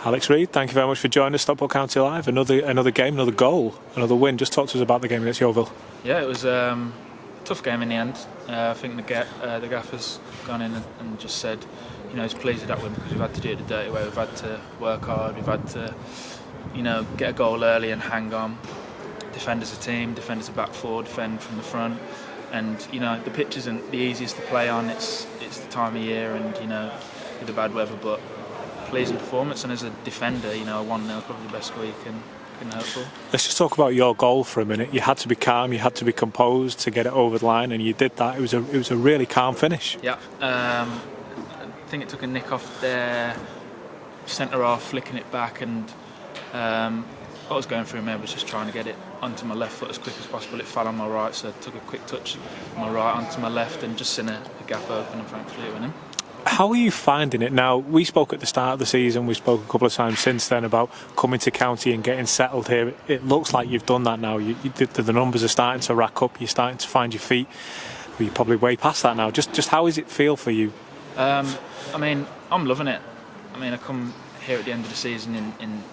Alex Reid, thank you very much for joining us, Stockport County Live. Another game, another goal, another win. Just talk to us about the game against Yeovil. Yeah, it was a tough game in the end. I think the gaffer's gone in and just said, he's pleased with that win because we've had to do it the dirty way. We've had to work hard. We've had to, get a goal early and hang on. Defend as a team, defend as a back four, defend from the front. And the pitch isn't the easiest to play on. It's the time of year, and with the bad weather, but pleasing performance. And as a defender, a 1-0 probably the best score you can hope for. Let's just talk about your goal for a minute. You had to be calm, you had to be composed to get it over the line, and you did that. It was a really calm finish. Yeah, I think it took a nick off their centre half, flicking it back, and what was going through my head was just trying to get it onto my left foot as quick as possible. It fell on my right, so I took a quick touch on my right onto my left and just seen a gap open, and thankfully it went in. How are you finding it now? We spoke at the start of the season, we spoke a couple of times since then about coming to County and getting settled here. It looks like you've done that now. The numbers are starting to rack up, you're starting to find your feet. Well, you're probably way past that now. Just how does it feel for you? I'm loving it. I come here at the end of the season in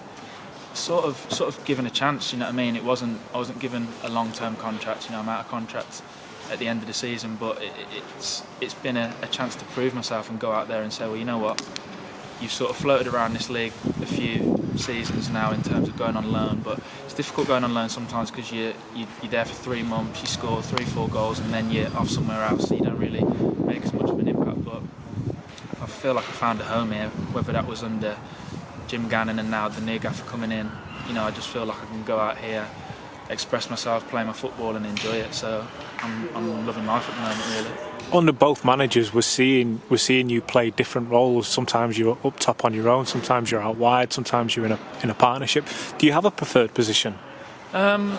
sort of given a chance, I I wasn't given a long-term contract, I'm out of contract at the end of the season, but it's been a chance to prove myself and go out there and say, well, you know what, you've sort of floated around this league a few seasons now in terms of going on loan, but it's difficult going on loan sometimes because you're there for 3 months, you score 3-4 goals, and then you're off somewhere else, so you don't really make as much of an impact. But I feel like I found a home here, whether that was under Jim Gannon and now the new gaffer coming in. I just feel like I can go out here, express myself, play my football and enjoy it. So I'm loving life at the moment, really. Under both managers, we're seeing you play different roles. Sometimes you're up top on your own, sometimes you're out wide, sometimes you're in a partnership. Do you have a preferred position? Preferably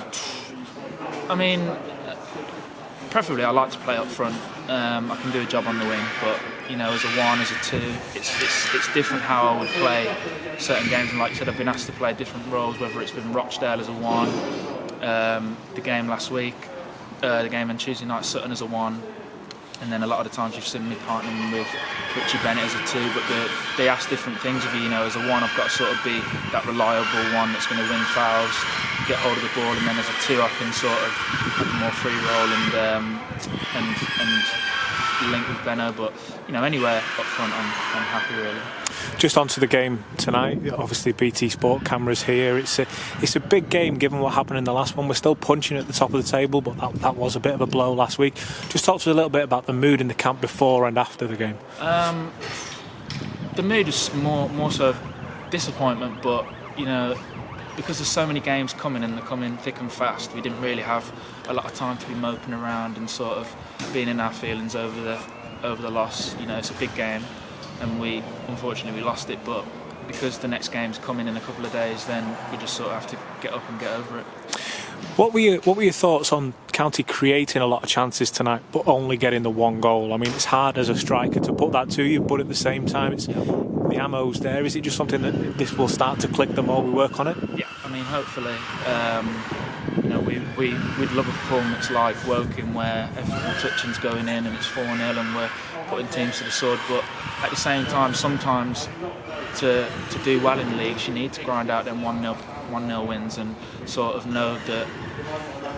I like to play up front. I can do a job on the wing, but as a 1, as a 2, it's different how I would play certain games. And like you said, I've been asked to play different roles, whether it's been Rochdale as a 1, the game last week, the game on Tuesday night, Sutton as a 1, and then a lot of the times you've seen me partnering with Richie Bennett as a 2, but they ask different things of you. As a 1, I've got to sort of be that reliable one that's going to win fouls, get hold of the ball, and then as a 2 I can sort of have a more free role and link with Benno. But anywhere up front I'm happy, really. Just onto the game tonight. Obviously BT Sport cameras here. It's a big game given what happened in the last one. We're still punching at the top of the table, but that was a bit of a blow last week. Just talk to us a little bit about the mood in the camp before and after the game. The mood is more so disappointment, but because there's so many games coming and they're coming thick and fast, we didn't really have a lot of time to be moping around and sort of being in our feelings over the loss. It's a big game, and unfortunately we lost it, but because the next game's coming in a couple of days, then we just sort of have to get up and get over it. What were your thoughts on County creating a lot of chances tonight but only getting the 1 goal? It's hard as a striker to put that to you, but at the same time the ammo's there. Is it just something that this will start to click the more we work on it? Yeah, hopefully. We'd love a performance like Woking where every touching's going in and it's 4-0 and we're putting teams to the sword, but at the same time sometimes to do well in leagues you need to grind out them 1-0 wins and sort of know that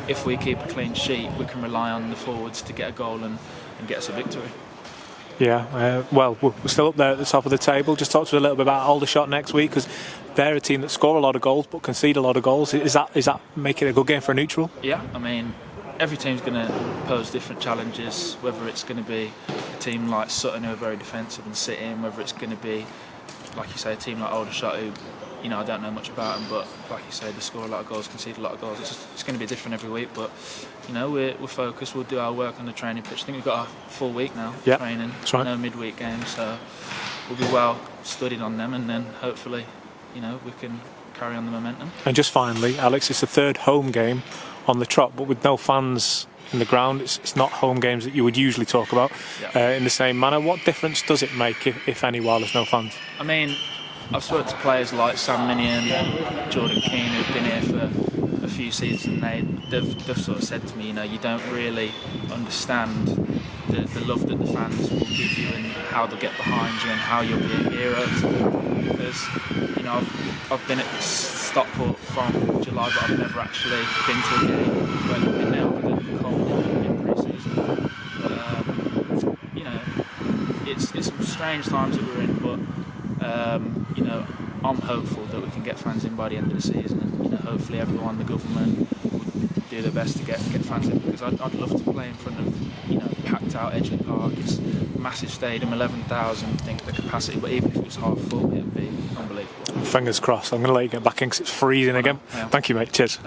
if we keep a clean sheet we can rely on the forwards to get a goal and get us a victory. Yeah, well, we're still up there at the top of the table. Just talk to us a little bit about Aldershot next week, because they're a team that score a lot of goals but concede a lot of goals. Is that making it a good game for a neutral? Yeah, every team's going to pose different challenges, whether it's going to be a team like Sutton who are very defensive and sit in, whether it's going to be, like you say, a team like Aldershot who, I don't know much about them, but like you say, they score a lot of goals, concede a lot of goals. It's going to be different every week, but we're focused. We'll do our work on the training pitch. I think we've got a full week now training. That's right. No midweek games, so we'll be well studied on them, and then hopefully, we can carry on the momentum. And just finally, Alex, it's the 3rd home game on the trot, but with no fans in the ground, it's not home games that you would usually talk about in the same manner. What difference does it make, if any, while there's no fans? I've spoken to players like Sam Minion, Jordan Keane, who've been here for a few seasons, and they've sort of said to me, you don't really understand the love that the fans will give you and how they'll get behind you and how you'll be a hero to them. Because I've been at Stockport from July, but I've never actually been to a game where I've been there other than Cole in pre-season. But it's some strange times that we're in, but I'm hopeful that we can get fans in by the end of the season, and hopefully everyone, the government, will do their best to get fans in, because I'd love to play in front of packed out Edgeley Park. It's a massive stadium, 11,000 I think the capacity, but even if it was half full, it would be unbelievable. Fingers crossed. I'm going to let you get back in because it's freezing again. Yeah. Thank you, mate. Cheers.